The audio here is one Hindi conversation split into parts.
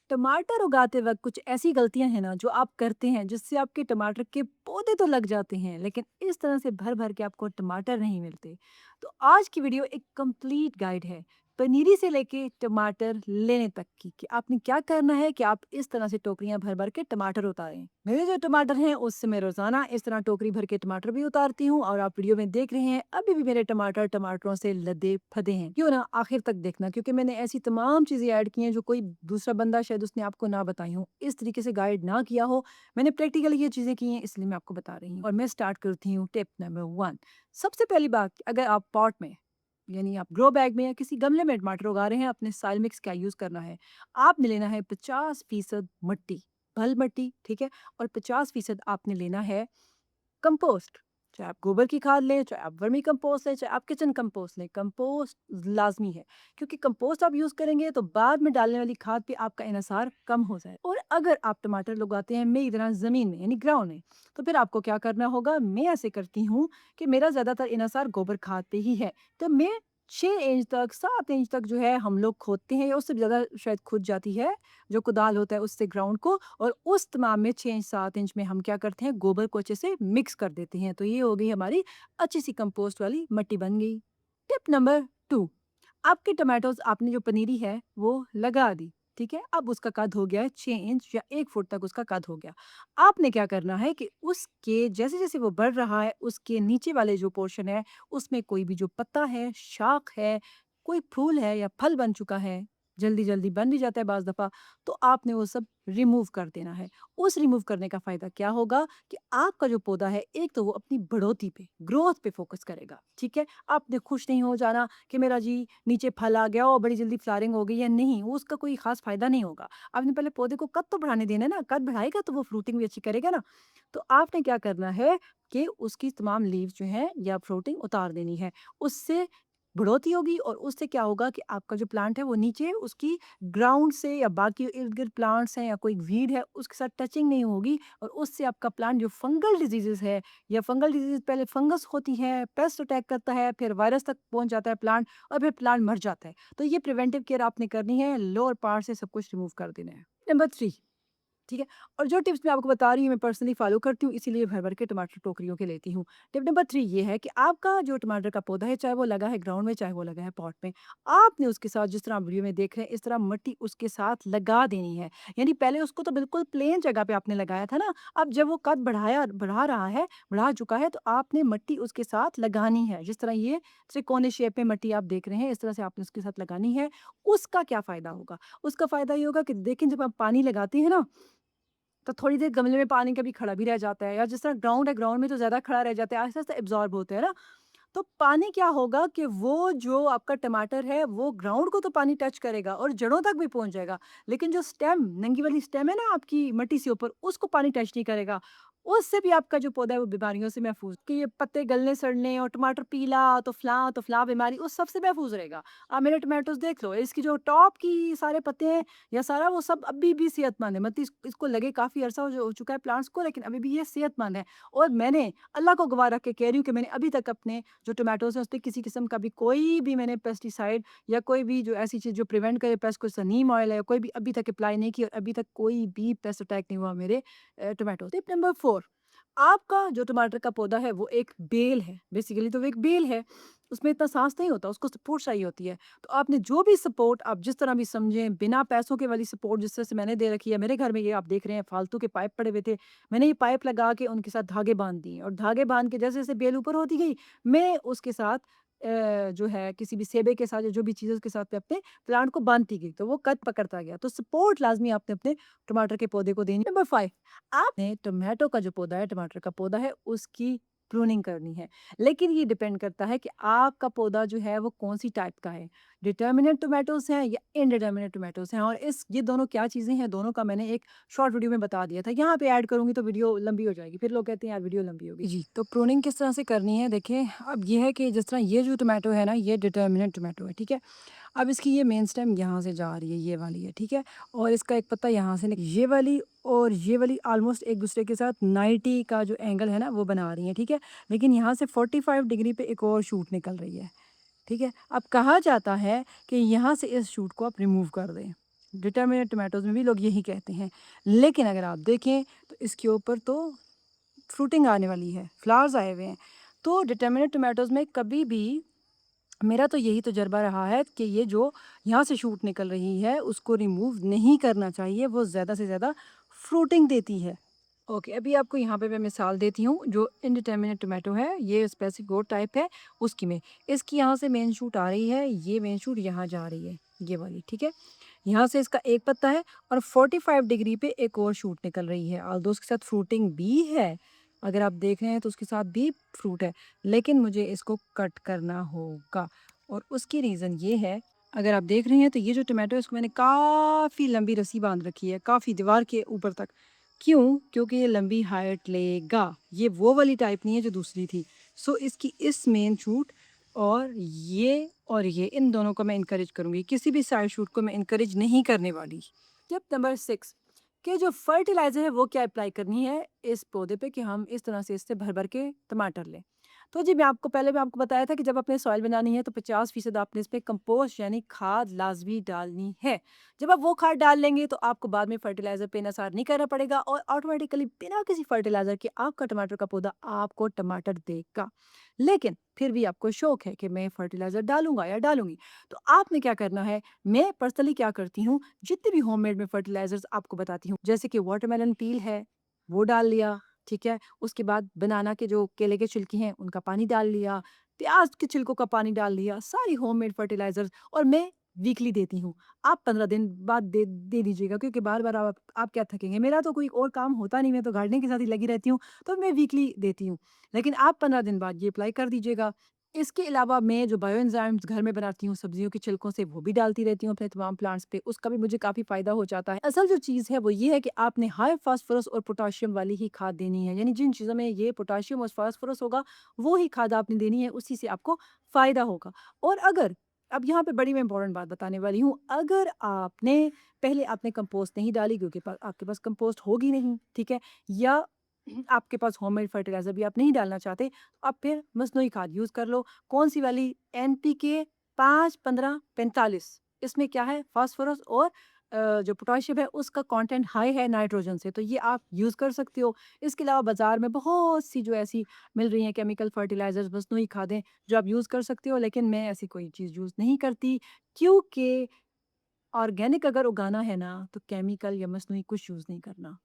टमाटर उगाते वक़्त कुछ ऐसी गलतियाँ हैं ना जो आप करते हैं जिससे आपके टमाटर के पौधे तो लग जाते हैं लेकिन इस तरह से भर-भर के आपको टमाटर नहीं मिलते। तो आज की वीडियो एक कंप्लीट गाइड है, पनीरी से लेके टमाटर लेने तक की कि आपने क्या करना है कि आप इस तरह से टोकरियाँ भर-भर के टमाटर उतारें। मेरे जो टमाटर हैं उससे मैं रोज़ाना इस तरह टोकरी भर के टमाटर भी उतारती हूँ और आप वीडियो में देख रहे हैं अभी भी मेरे टमाटर टमाटरों से लदे-फदे हैं। क्यों ना आखिर तक देखना क्योंकि मैंने ऐसी तमाम चीज़ें ऐड की हैं जो कोई दूसरा बंदा शायद उसने आपको ना बताई हों, इस तरीके से गाइड ना किया हो। मैंने प्रैक्टिकली ये चीज़ें की हैं इसलिए मैं आपको बता रही हूँ और मैं स्टार्ट करती हूँ टिप नंबर 1। सबसे पहली बात अगर आप पॉट में यानी आप ग्रो बैग में या किसी गमले में टमाटर उगा रहे हैं, अपने सॉइल मिक्स क्या यूज़ करना है? आपने लेना है 50% मिट्टी, बल मिट्टी, ठीक है? और 50% आपने लेना है कंपोस्ट। चाहे आप गोबर की खाद लें, चाहे आप वर्मी कंपोस्ट लें, चाहे आप किचन कंपोस्ट लें, कंपोस्ट लाज़मी है। क्योंकि कंपोस्ट आप यूज़ करेंगे तो बाद में डालने वाली खाद पे आपका इन्हिसार कम हो जाए। और अगर आप टमाटर लगाते हैं मेरी तरह ज़मीन में यानी ग्राउंड में, तो फिर आपको क्या करना होगा? मैं ऐसे करती हूँ कि मेरा ज़्यादातर इन्हिसार गोबर खाद पे ही है। तो मैं 6 इंच तक, 7 इंच तक जो है हम लोग खोदते हैं या उससे भी ज़्यादा शायद खुद जाती है, जो कुदाल होता है उससे ग्राउंड को और उस तमाम में 6 इंच 7 इंच में हम क्या करते हैं गोबर को अच्छे से मिक्स कर देते हैं। तो ये हो गई हमारी अच्छी सी कंपोस्ट वाली मिट्टी बन गई। टिप नंबर 2 आपके टोमेटोज़ आपने जो पनीरी है वो लगा दी, ठीक है? अब उसका कद हो गया है 6 इंच या 1 फुट तक उसका कद हो गया। आपने क्या करना है कि उसके जैसे-जैसे वो बढ़ रहा है उसके नीचे वाले जो पोर्शन है उसमें कोई भी जो पत्ता है, शाख है, कोई फूल है या फल बन चुका है, जल्दी-जल्दी बन भी जाता है बाज़ दफ़ा, तो आपने वो सब रिमूव कर देना है। उस रिमूव करने का फ़ायदा क्या होगा कि आपका जो पौधा है एक तो वो अपनी बढ़ोतरी पे, ग्रोथ पे फ़ोकस करेगा, ठीक है? आपने खुश नहीं हो जाना कि मेरा जी नीचे फल आ गया और बड़ी जल्दी फ्लावरिंग हो गई या नहीं, वो उसका कोई ख़ास फ़ायदा नहीं होगा। आपने पहले पौधे को कद तो बढ़ाने देना है ना, कद बढ़ाएगा तो वो फ्रूटिंग भी अच्छी करेगा ना। तो आपने क्या करना है कि उसकी तमाम लीव्स जो हैं या फ्रूटिंग उतार देनी है। उससे बढ़ोतरी होगी और उससे क्या होगा कि आपका जो प्लांट है वो नीचे उसकी ग्राउंड से या बाकी इर्द-गिर्द प्लांट्स हैं या कोई वीड है उसके साथ टचिंग नहीं होगी और उससे आपका प्लांट जो फंगल डिजीज़ेज़ है या फंगल डिजीज़ पहले फंगस होती है, पेस्ट अटैक करता है, फिर वायरस तक पहुँच जाता है प्लांट और फिर प्लांट मर जाता है। तो ये प्रिवेंटिव केयर आपने करनी है, लोअर पार्ट से सब कुछ रिमूव कर देना है। नंबर 3 ठीक है? और जो टिप्स मैं आपको बता रही हूँ मैं पर्सनली फ़ॉलो करती हूँ इसीलिए भर-भर के टमाटर टोकरियों के लेती हूँ। टिप नंबर 3 ये है कि आपका जो टमाटर का पौधा है चाहे वो लगा है ग्राउंड में, चाहे वो लगा है पॉट में, आपने उसके साथ जिस तरह आप वीडियो में देख रहे हैं इस तरह मिट्टी उसके साथ लगा देनी है। यानी पहले उसको तो बिल्कुल प्लेन जगह पे आपने लगाया था ना, अब जब वो कद बढ़ा रहा है, बढ़ा चुका है तो आपने मिट्टी उसके साथ लगानी है। जिस तरह ये त्रिकोणीय शेप में मिट्टी आप देख रहे हैं इस तरह से आपने उसके साथ लगानी है। उसका क्या फ़ायदा होगा? उसका फ़ायदा ये होगा कि देखें जब आप पानी लगाते हैं ना तो थोड़ी देर गमले में पानी कभी खड़ा भी रह जाता है या जिस तरह ग्राउंड है, ग्राउंड में तो ज़्यादा खड़ा रह जाता है, आहिस्ता-आहिस्ता एब्ज़ॉर्ब होते हैं ना। तो पानी क्या होगा कि वो जो आपका टमाटर है, वो ग्राउंड को तो पानी टच करेगा और जड़ों तक भी पहुँच जाएगा। लेकिन जो स्टेम नंगी वाली स्टेम है ना आपकी मिट्टी से ऊपर, उसको पानी टच नहीं करेगा। उससे भी आपका जो पौधा है वो बीमारियों से महफ़ूज़ कि ये पत्ते गलने-सड़ने और टमाटर पीला तो फलाँ बीमारी उस सब से महफ़ूज़ रहेगा। आप मेरे टोमेटोज़ देख लो, इसकी जो टॉप की सारे पत्ते हैं या सारा वो सब अभी भी सेहतमंद है। मतलब इसको लगे काफ़ी अरसा हो चुका है प्लांट्स को लेकिन अभी भी ये सेहतमंद है। और मैंने अल्लाह को गवाह रख के कह रही हूँ कि मैंने अभी तक अपने जो टोमेटोज़ हैं, उसपे किसी किस्म का भी कोई भी मैंने पेस्टिसाइड या कोई भी जो ऐसी चीज़ जो प्रिवेंट करे पेस्ट कोई सा नीम ऑयल है, कोई भी अभी तक अप्लाई नहीं की और अभी तक कोई भी पेस्ट अटैक नहीं हुआ मेरे टोमेटोज़। टिप नंबर 4 आपका जो टमाटर का पौधा है, वो एक बेल है, बेसिकली तो वो एक बेल है। उसमें इतना साँस नहीं होता, उसको सपोर्ट चाहिए होती है। तो आपने जो भी सपोर्ट आप जिस तरह भी समझें, बिना पैसों के वाली सपोर्ट जिस तरह से मैंने दे रखी है, मेरे घर में ये आप देख रहे हैं फालतू के पाइप पड़े हुए थे। मैंने ये पाइप लगा के उनके साथ धागे बाँध दिए और धागे बाँध के जैसे-जैसे बेल ऊपर होती गई, मैं उसके साथ जो है किसी भी सेबे के साथ या जो भी चीज़ है उसके साथ मैं अपने प्लांट को बाँधती गई, तो वो कद पकड़ता गया। तो सपोर्ट लाज़मी आपने अपने टमाटर के पौधे को देनी। नंबर 5 आपने टोमेटो का जो पौधा है, टमाटर का पौधा है, उसकी प्रूनिंग करनी है। लेकिन ये डिपेंड करता है कि आपका पौधा जो है वो कौन-सी टाइप का है। डिटर्मिनेंट टोमेटोज़ हैं या इनडिटर्मिनेंट टोमेटोज़ हैं और ये दोनों क्या चीज़ें हैं, दोनों का मैंने एक शॉर्ट वीडियो में बता दिया था। यहाँ पे ऐड करूँगी तो वीडियो लंबी हो जाएगी, फिर लोग कहते हैं यार वीडियो लंबी होगी। जी, तो प्रूनिंग किस तरह से करनी है देखिए, अब ये है कि जिस तरह ये जो टोमेटो है ना, ये डिटर्मिनेंट टोमेटो है, ठीक है? अब इसकी ये मेन स्टेम यहाँ से जा रही है, ये वाली है, ठीक है? और इसका एक पत्ता यहाँ से ये वाली और ये वाली ऑलमोस्ट एक-दूसरे के साथ 90 का जो एंगल है ना, वो बना रही हैं, ठीक है? लेकिन यहाँ से 45 डिग्री पे एक और शूट निकल रही है, ठीक है? अब कहा जाता है कि यहाँ से इस शूट को आप रिमूव कर दें। डिटर्मिनेट टोमेटोज़ में भी लोग यही कहते हैं। लेकिन अगर आप देखें तो इसके ऊपर तो फ्रूटिंग आने वाली है, फ्लावर्स आए हुए हैं। तो डिटर्मिनेट टोमेटोज़ में कभी भी मेरा तो यही तजुर्बा रहा है कि ये जो यहाँ से शूट निकल रही है उसको रिमूव नहीं करना चाहिए, वो ज़्यादा से ज़्यादा फ्रूटिंग देती है। ओके, अभी आपको यहाँ पे मैं मिसाल देती हूँ, जो इंडिटर्मिनेट टोमेटो है, ये स्पेसिफिक वो टाइप है उसकी में। इसकी यहाँ से मेन शूट आ रही है, ये मेन शूट यहाँ जा रही है, ये वाली, ठीक है? यहाँ से इसका एक पत्ता है और 45 डिग्री पे एक और शूट निकल रही है। ऑल्दो उसके साथ फ्रूटिंग भी है, अगर आप देख रहे हैं तो उसके साथ भी फ्रूट है, लेकिन मुझे इसको कट करना होगा और उसकी रीज़न ये है, अगर आप देख रहे हैं तो ये जो टोमेटो है इसको मैंने काफ़ी लंबी रस्सी बाँध रखी है, काफ़ी दीवार के ऊपर तक। क्यों? क्योंकि ये लंबी हाइट लेगा। ये वो वाली टाइप नहीं है जो दूसरी थी। सो इसकी इस मेन शूट और ये इन दोनों को मैं इनकरेज करूँगी। किसी भी साइड शूट को मैं इनकरेज नहीं करने वाली। टिप नंबर 6 कि जो फर्टिलाइज़र है वो क्या अप्लाई करनी है इस पौधे पे कि हम इस तरह से इससे भर-भर के टमाटर लें। तो जी मैं आपको बताया था कि जब आपने सॉइल बनानी है तो 50% आपने इसमें कंपोस्ट यानी खाद लाज़मी डालनी है। जब आप वो खाद डाल लेंगे तो आपको बाद में फर्टिलाइज़र पे इन्हसार नहीं करना पड़ेगा और ऑटोमेटिकली बिना किसी फर्टिलाइज़र के आपका टमाटर का पौधा आपको टमाटर देगा। लेकिन फिर भी आपको शौक है कि मैं फर्टिलाइज़र डालूँगा या डालूँगी, तो आपने क्या करना है, मैं पर्सनली क्या करती हूँ, जितने भी होममेड में फर्टिलाइज़र्स आपको बताती हूँ, जैसे कि वाटरमेलन पील है, वो डाल लिया, ठीक है? उसके बाद बनाना के जो केले के छिलके हैं, उनका पानी डाल लिया, प्याज़ के छिलकों का पानी डाल लिया, सारी होममेड फर्टिलाइज़र्स और मैं वीकली देती हूँ। आप 15 दिन बाद दे दीजिएगा क्योंकि बार-बार आप क्या थकेंगे? मेरा तो कोई और काम होता नहीं, मैं तो गार्डनिंग के साथ ही लगी रहती हूँ, तो मैं वीकली देती हूँ। लेकिन आप 15 दिन बाद ये अप्लाई कर दीजिएगा। इसके अलावा मैं जो बायो एंजाइम्स घर में बनाती हूँ सब्जियों के छिलकों से, वो भी डालती रहती हूँ अपने तमाम प्लांट्स पे, उसका भी मुझे काफ़ी फ़ायदा हो जाता है। असल जो चीज़ है वो ये है कि आपने हाई फास्फोरस और पोटेशियम वाली ही खाद देनी है, यानी जिन चीज़ों में ये पोटेशियम और फास्फोरस होगा, वो ही खाद आपने देनी है, उसी से आपको फ़ायदा होगा। और अगर अब यहाँ पे बड़ी मैं इम्पोर्टेंट बात बताने वाली हूँ, अगर पहले आपने कंपोस्ट नहीं डाली क्योंकि आपके पास कंपोस्ट होगी नहीं, ठीक है? या आपके पास होममेड फर्टिलाइज़र भी आप नहीं डालना चाहते, तो आप फिर मसनूई खाद यूज़ कर लो। कौन-सी वाली? एनपीके 5, 15, 45 इसमें क्या है फास्फोरस और जो पोटेशियम है उसका कंटेंट हाई है नाइट्रोजन से, तो ये आप यूज़ कर सकते हो। इसके अलावा बाज़ार में बहुत सी जो ऐसी मिल रही हैं केमिकल फर्टिलाइज़र्स, मसनूई खादें जो आप यूज़ कर सकते हो, लेकिन मैं ऐसी कोई चीज़ यूज़ नहीं करती क्योंकि ऑर्गेनिक अगर उगाना है ना, तो केमिकल या मसनूई कुछ यूज़ नहीं करना।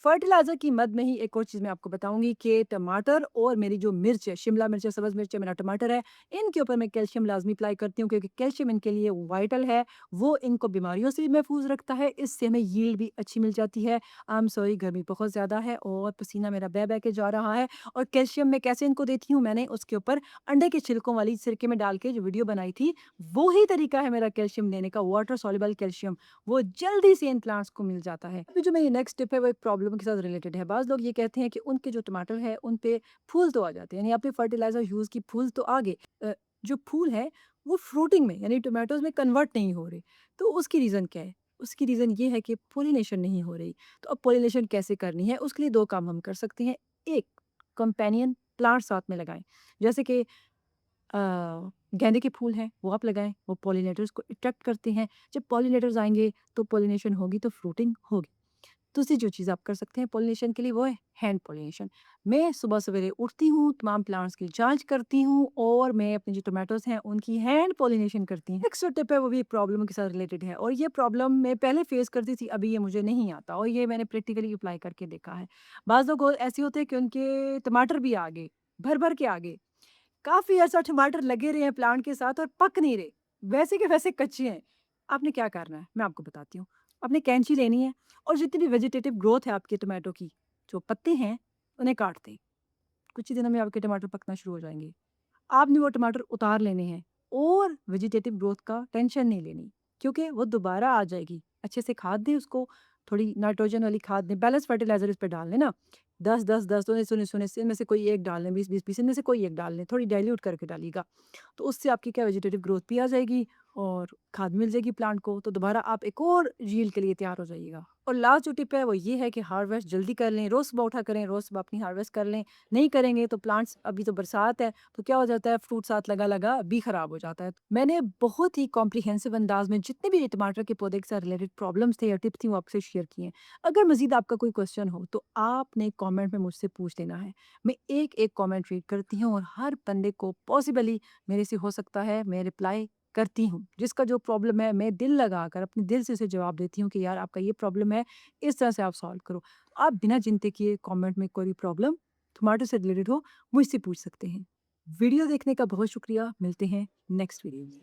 फर्टिलाइज़र की मद में ही एक और चीज़ मैं आपको बताऊँगी कि टमाटर और मेरी जो मिर्च है, शिमला मिर्च है, सब्ज़ मिर्च है, मेरा टमाटर है, इनके ऊपर मैं कैल्शियम लाज़मी अप्लाई करती हूँ क्योंकि कैल्शियम इनके लिए वाइटल है। वो इनको बीमारियों से भी महफूज़ रखता है, इससे हमें यील्ड भी अच्छी मिल जाती है। आई एम सॉरी गर्मी बहुत ज़्यादा है और पसीना मेरा बह-बह के जा रहा है और कैल्शियम मैं कैसे इनको देती हूँ, मैंने उसके ऊपर अंडे के छिलकों वाली सिरके में डाल के जो वीडियो बनाई थी, वो ही तरीका है मेरा कैल्शियम लेने का, वाटर सॉल्युबल कैल्शियम। वो जल्दी से इन प्लांट्स को मिल जाता है। अभी जो मेरी नेक्स्ट टिप है वो एक प्रॉब्लम के साथ रिलेटेड है। बाज़ लोग ये कहते हैं कि उनके जो टमाटर है उन पे फूल तो आ जाते हैं, यानी आपने फर्टिलाइज़र यूज़ की फूल तो आ गए। जो फूल है वो फ्रूटिंग में यानी टोमेटोज़ में कन्वर्ट नहीं हो रहे। तो उसकी रीज़न क्या है? उसकी रीज़न ये है कि पॉलिनेशन नहीं हो रही। तो अब पॉलिनेशन कैसे करनी है? उसके लिए 2 काम हम कर सकते हैं। एक, कंपेनियन प्लांट साथ में लगाएँ। जैसे कि अ, गेंदे के फूल हैं, वो आप लगाएँ, वो पॉलिनेटर्स को अट्रैक्ट करते हैं। जब पॉलिनेटर्स आएँगे, तो पॉलिनेशन होगी, तो फ्रूटिंग होगी। दूसरी जो चीज़ आप कर सकते हैं पॉलिनेशन के लिए, वो है हैंड पॉलिनेशन। मैं सुबह सवेरे उठती हूँ, तमाम प्लांट्स की जाँच करती हूँ और मैं अपने जो टोमेटोज़ हैं, उनकी हैंड पॉलिनेशन करती हूँ। नेक्स्ट जो टिप है, वो भी एक प्रॉब्लम के साथ रिलेटेड है और ये प्रॉब्लम मैं पहले फेस करती थी, अभी ये मुझे नहीं आता और ये मैंने प्रैक्टिकली अप्लाई करके देखा है। बाज़ लोग और ऐसे होते हैं कि उनके टमाटर भी आ गए, भर-भर के आ गए। काफ़ी ऐसा टमाटर लगे रहे हैं प्लांट के साथ और पक नहीं रहे, वैसे के वैसे कच्चे हैं। आपने क्या करना है, मैं आपको बताती हूँ। आपने कैंची लेनी है और जितनी भी वेजिटेटिव ग्रोथ है आपके टोमेटो की, जो पत्ते हैं, उन्हें काट दें। कुछ ही दिनों में आपके टमाटर पकना शुरू हो जाएँगे। आपने वो टमाटर उतार लेने हैं और वेजिटेटिव ग्रोथ का टेंशन नहीं लेनी, क्योंकि वो दोबारा आ जाएगी। अच्छे से खाद दें उसको, थोड़ी नाइट्रोजन वाली खाद दें, बैलेंस फर्टिलाइज़र इस पे डाल लें ना। 10-10-10 तो 19-19 इनमें से कोई एक डाल लें, 20-20 इनमें से कोई एक डाल लें, थोड़ी डाइल्यूट करके डालिएगा। तो उससे आपकी क्या वेजिटेटिव ग्रोथ भी आ जाएगी और खाद मिल जाएगी प्लांट को, तो दोबारा आप एक और यील्ड के लिए तैयार हो जाइएगा। और लास्ट जो टिप है वो ये है कि हार्वेस्ट जल्दी कर लें, रोज़ सुबह उठा करें, रोज़ सुबह अपनी हार्वेस्ट कर लें। नहीं करेंगे तो प्लांट्स, अभी तो बरसात है, तो क्या हो जाता है, फ्रूट साथ लगा-लगा भी खराब हो जाता है। मैंने बहुत ही कॉम्प्रिहेंसिव अंदाज़ में जितने भी टमाटर के पौधे के साथ रिलेटेड प्रॉब्लम्स थे या टिप्स थी वो आपसे शेयर किए हैं। अगर मज़ीद आपका कोई क्वेश्चन हो तो आपने कमेंट में मुझसे पूछ लेना है। मैं एक-एक कमेंट रीड करती हूँ और हर बंदे को पॉसिबली मेरे से हो सकता है मैं रिप्लाई करती हूँ। जिसका जो प्रॉब्लम है मैं दिल लगाकर अपने दिल से उसे जवाब देती हूँ कि यार आपका ये प्रॉब्लम है, इस तरह से आप सॉल्व करो। आप बिना चिंता किए कमेंट में कोई प्रॉब्लम टमाटर से रिलेटेड हो मुझसे पूछ सकते हैं। वीडियो देखने का बहुत शुक्रिया। मिलते हैं नेक्स्ट वीडियो में।